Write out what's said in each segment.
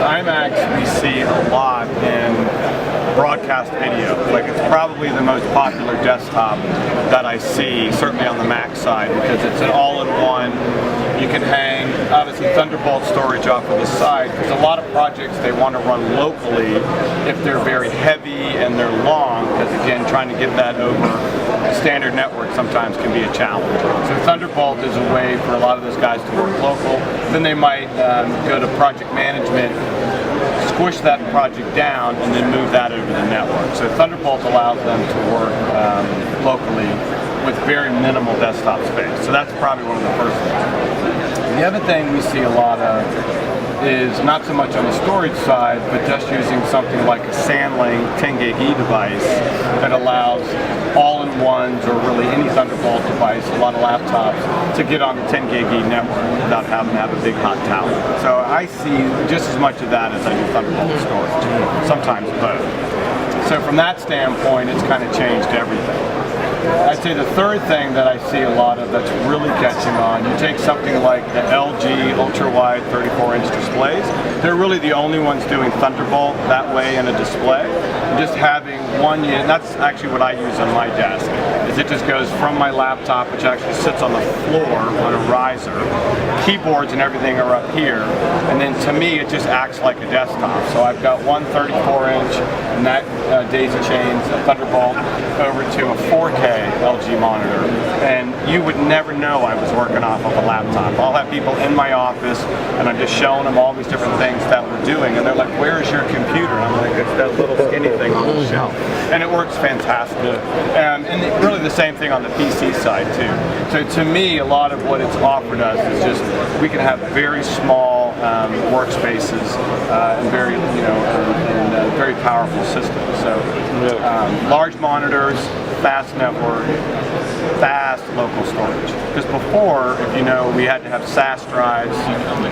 IMAX we see a lot in broadcast video. Like, it's probably the most popular desktop that I see, certainly on the Mac side, because it's an all-in-one. You can hang, obviously, Thunderbolt storage off of the side, because a lot of projects they want to run locally if they're very heavy and they're long, because again, trying to get that over standard network sometimes can be a challenge. So Thunderbolt is a way for a lot of those guys to work local. Then they might go to project management, squish that project down, and then move that over the network. So Thunderbolt allows them to work locally with very minimal desktop space. So that's probably one of the first things. The other thing we see a lot of is not so much on the storage side, but just using something like a SandLink 10 gig E device that allows all-in-ones or really any Thunderbolt device, a lot of laptops, to get on the 10 gig E network without having to have a big hot tower. So I see just as much of that as I do Thunderbolt storage, sometimes both. So from that standpoint, it's kind of changed everything. I'd say the third thing that I see a lot of that's really catching on, you take something like the LG ultra-wide 34-inch displays. They're really the only ones doing Thunderbolt that way in a display. And just having one unit, that's actually what I use on my desk, is it just goes from my laptop, which actually sits on the floor on a riser. Keyboards and everything are up here, and then to me it just acts like a desktop. So I've got one 34-inch, and that daisy chains a Thunderbolt over to a 4K LG monitor, and you would never know I was working off of a laptop. I'll have people in my office, and I'm just showing them all these different things that we're doing, and they're like, "Where's your computer?" And I'm like, "It's that little skinny thing on the shelf," and it works fantastic. And really the same thing on the PC side too. So to me, a lot of what it's offered us is just we can have very small workspaces and very very powerful systems. So large monitors, fast network, fast local storage. Because before, if you know, we had to have SAS drives,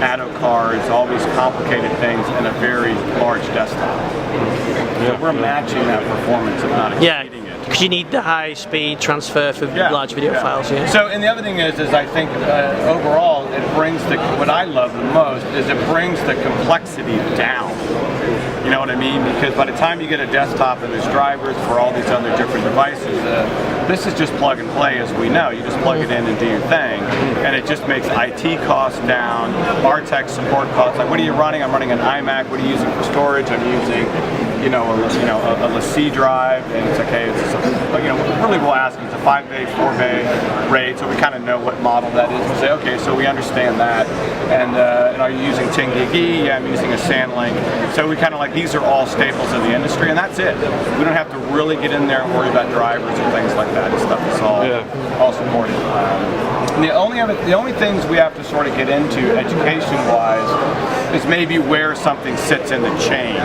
Adobe cards, all these complicated things in a very large desktop. So we're matching that performance and not exceeding it. Because you need the high speed transfer for large video files. So, and the other thing is I think overall it brings what I love the most is it brings the complexity down. You know what I mean? Because by the time you get a desktop and there's drivers for all these other different devices, this is just plug and play, as we know. You just plug it in and do your thing, and it just makes IT costs down, our tech support costs. Like, what are you running? I'm running an iMac. What are you using for storage? I'm using, a LaCie drive, and it's okay. Really we'll ask you, it's a 5-bay, 4-bay RAID, so we kind of know what model that is. We say, okay, so we understand that. And are you using 10 gig E? Yeah, I'm using a SandLink. So we kind of like, these are all staples of the industry, and that's it. We don't have to really get in there and worry about drivers and things like that. This stuff is all supported. And the only things we have to sort of get into education-wise is maybe where something sits in the chain.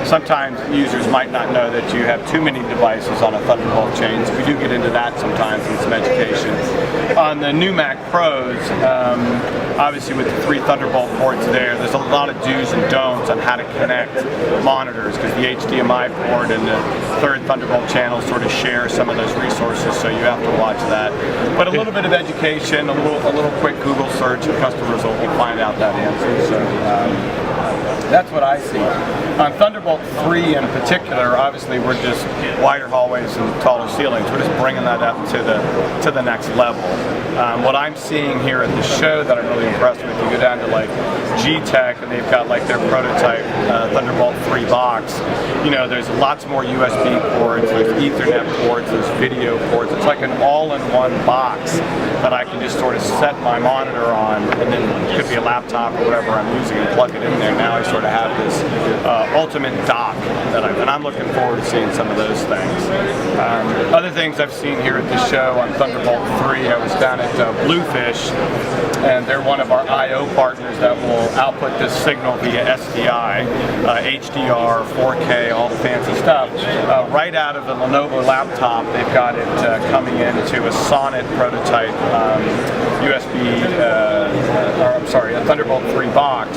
Sometimes users might not know that you have too many devices on a Thunderbolt chain, so we do get into that sometimes in some education. On the new Mac Pros, obviously with the 3 Thunderbolt ports there's a lot of do's and don'ts on how to connect monitors, because the HDMI port and the 3rd Thunderbolt channel sort of share some of those resources, so you have to watch that. But a little bit of education, a little quick Google search, and customers will find out that answer. So that's what I see. On Thunderbolt 3 in particular, obviously we're just wider hallways and taller ceilings. We're just bringing that up to the next level. What I'm seeing here at the show that I'm really impressed with, you go down to like G-Tech, and they've got like their prototype Thunderbolt 3 box. There's lots more USB ports, there's Ethernet ports, there's video ports. It's like an all-in-one box that I can just sort of set my monitor on, and then it could be a laptop or whatever I'm using, and plug it in there. Now I sort of have this ultimate dock and I'm looking forward to seeing some of those things. Other things I've seen here at the show on Thunderbolt 3, I was down at Bluefish, and they're one of our I/O partners that will output this signal via SDI, HDR, 4K, all the fancy stuff. Right out of a Lenovo laptop, they've got it coming into a Sonnet prototype a Thunderbolt 3 box,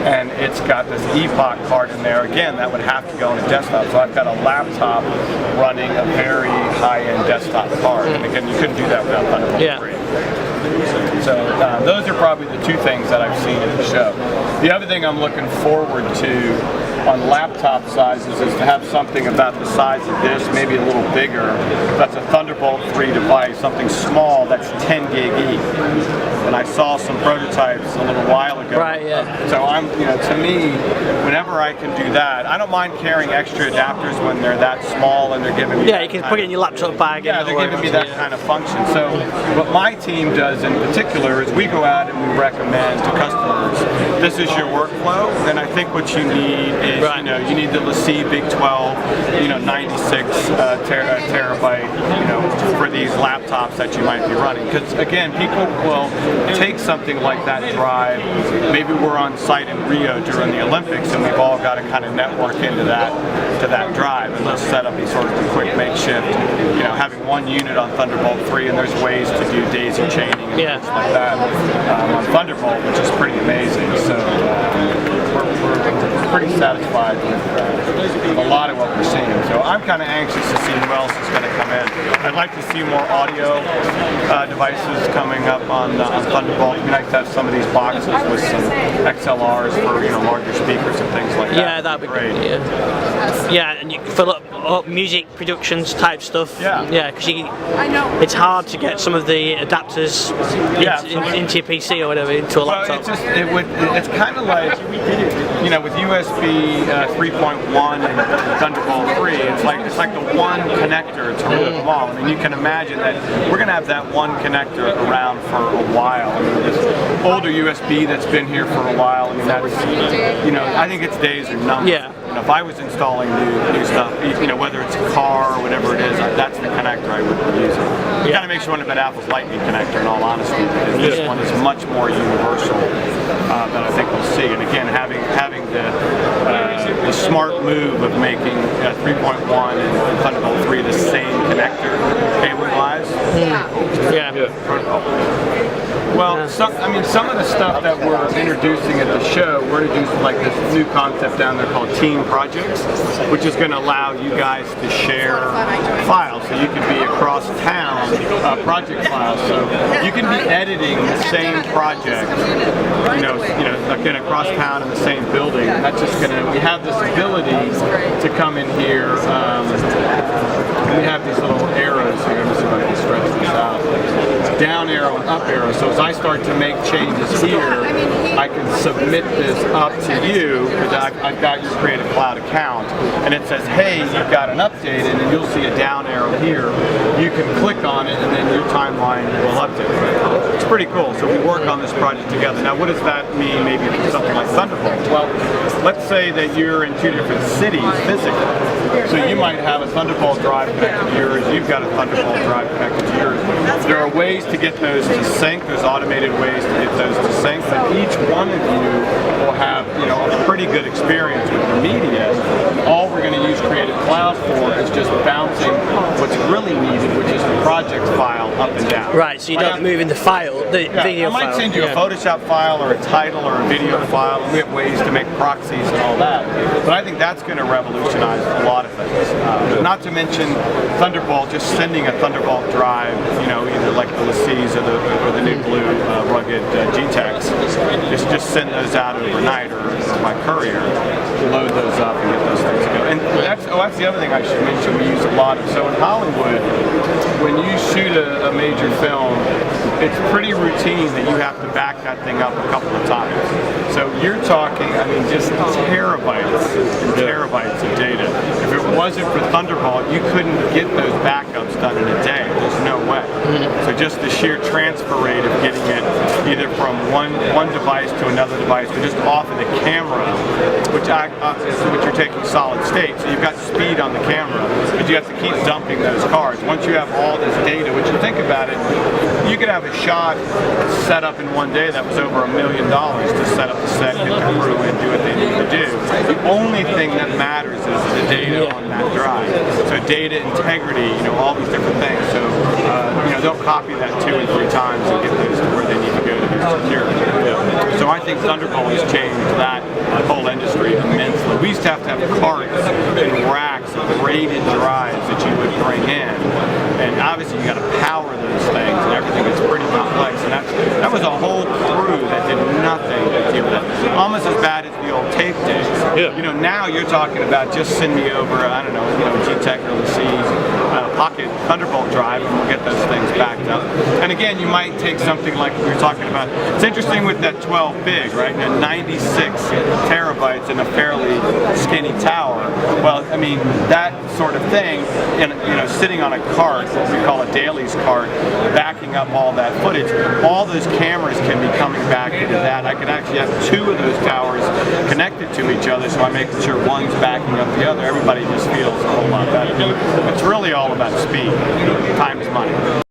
and it's got this Epoch card in there. Again, that would have to go on a desktop, so I've got a laptop running a very high-end desktop card, and again, you couldn't do that without Thunderbolt 3. So those are probably the two things that I've seen at the show. The other thing I'm looking forward to on laptop sizes is to have something about the size of this, maybe a little bigger. That's a Thunderbolt 3 device, something small that's 10 gig each. And I saw some prototypes a little while ago. Right, yeah. So to me, whenever I can do that, I don't mind carrying extra adapters when they're that small and they're giving me. Yeah, you can put it in your laptop bag. Yeah, they're giving me that kind of function. So what my team does in particular is we go out and we recommend to customers, this is your workflow, and I think what you need is, you need the LaCie Big 12, 96 terabyte, for these laptops that you might be running. Because again, people will take something like that drive. Maybe we're on site in Rio during the Olympics, and we've all got to kind of network into that drive, and let's set up these sort of quick makeshift. Having one unit on Thunderbolt 3, and there's ways to do daisy chaining and things like that on Thunderbolt, which is pretty amazing. So we're pretty satisfied with a lot of what we're seeing. So I'm kind of anxious to see who else is going to come in. I'd like to see more audio devices coming up on Thunderbolt. It'd be nice to have some of these boxes with some XLRs for larger speakers and things like that. Yeah, that'd be great. Yeah, and you can fill up music productions type stuff. Yeah, because it's hard to get some of the adapters into your PC or whatever, into a laptop. It's kind of like, with USB 3.1 and Thunderbolt 3, it's like the one connector to rule them all. I mean, you can imagine that we're going to have that one connector around for a while. I mean, this older USB that's been here for a while, I mean, that's, I think its days are numbered. Yeah. If I was installing new stuff, whether it's a car or whatever it is, that's the connector I would be using. It kind of makes you want about Apple's Lightning connector, in all honesty, because this one is much more universal than I think we'll see. And again, having the smart move of making 3.1 and Thunderbolt 3 the same connector cable-wise. Yeah. Well, some of the stuff that we're introducing at the show, we're introducing like this new concept down there called Team Projects, which is going to allow you guys to share files. So you can be across town, project files. So you can be editing the same project, again, across town in the same building. That's just we have this ability to come in here. We have these little arrows here. Let me see if I can stretch this out. Down arrow and up arrow. So as I start to make changes here, I can submit this up to you because I've got your Creative Cloud account, and it says, hey, you've got an update, and then you'll see a down arrow here. You can click on it, and then your timeline will update. It's pretty cool. So we work on this project together. Now, what does that mean maybe for something like Thunderbolt? Well, let's say that you're in two different cities physically. So you might have a Thunderbolt drive connected to yours, you've got a Thunderbolt drive connected to yours. There are ways to get those to sync, there's automated ways to get those to sync, but each one of you will have a pretty good experience with the media. All we're going to use Creative Cloud for is just bouncing what's really needed, which is the project file up and down. Right, so you're not moving the file, the video file. I might send you a Photoshop file or a title or a video file, and we have ways to make proxies and all that. But I think that's going to revolutionize a lot of things. Not to mention Thunderbolt, just sending a Thunderbolt drive, either like the LaCies or the new blue rugged G-Techs, just send those out overnight or by courier, load those up and get those things going. And that's the other thing I should mention we use a lot of. So in Hollywood, when you shoot a major film, it's pretty routine that you have to back that thing up a couple of times. So you're talking, just terabytes and terabytes of data. If it wasn't for Thunderbolt, you couldn't get those backups done in a day. There's no way. So just the sheer transfer rate of getting it either from one device to another device, or just off of the camera, which you're taking solid state. So you've got speed on the camera, but you have to keep dumping those cards. Once you have all this data, which you think about it, you could have a shot set up in one day that was over $1 million to set up the set, get the crew in, do what they need to do. The only thing that matters is the data on that drive. So data integrity, all these different things. So they'll copy that 2 and 3 times and get those to where they need to go to be secure. So I think Thunderbolt has changed that whole industry immensely. We used to have carts and racks of rated drives that you would bring in, and obviously you got to power those things, and everything is pretty complex. and that was a whole crew that did nothing to deal with it. Almost as bad as the old tape days. Yeah. You know, now you're talking about just send me over, I don't know, G-Tech or the Pocket Thunderbolt drive, and we'll get those things backed up. And again, you might take something like we were talking about. It's interesting with that 12 big, right? 96 terabytes in a fairly skinny tower. Well, I mean, that sort of thing, sitting on a cart, what we call a dailies cart, backing up all that footage, all those cameras can be coming back into that. I could actually have two of those towers connected to each other, so I make sure one's backing up the other. Everybody just feels a whole lot better. It's really all about speed. Time is money.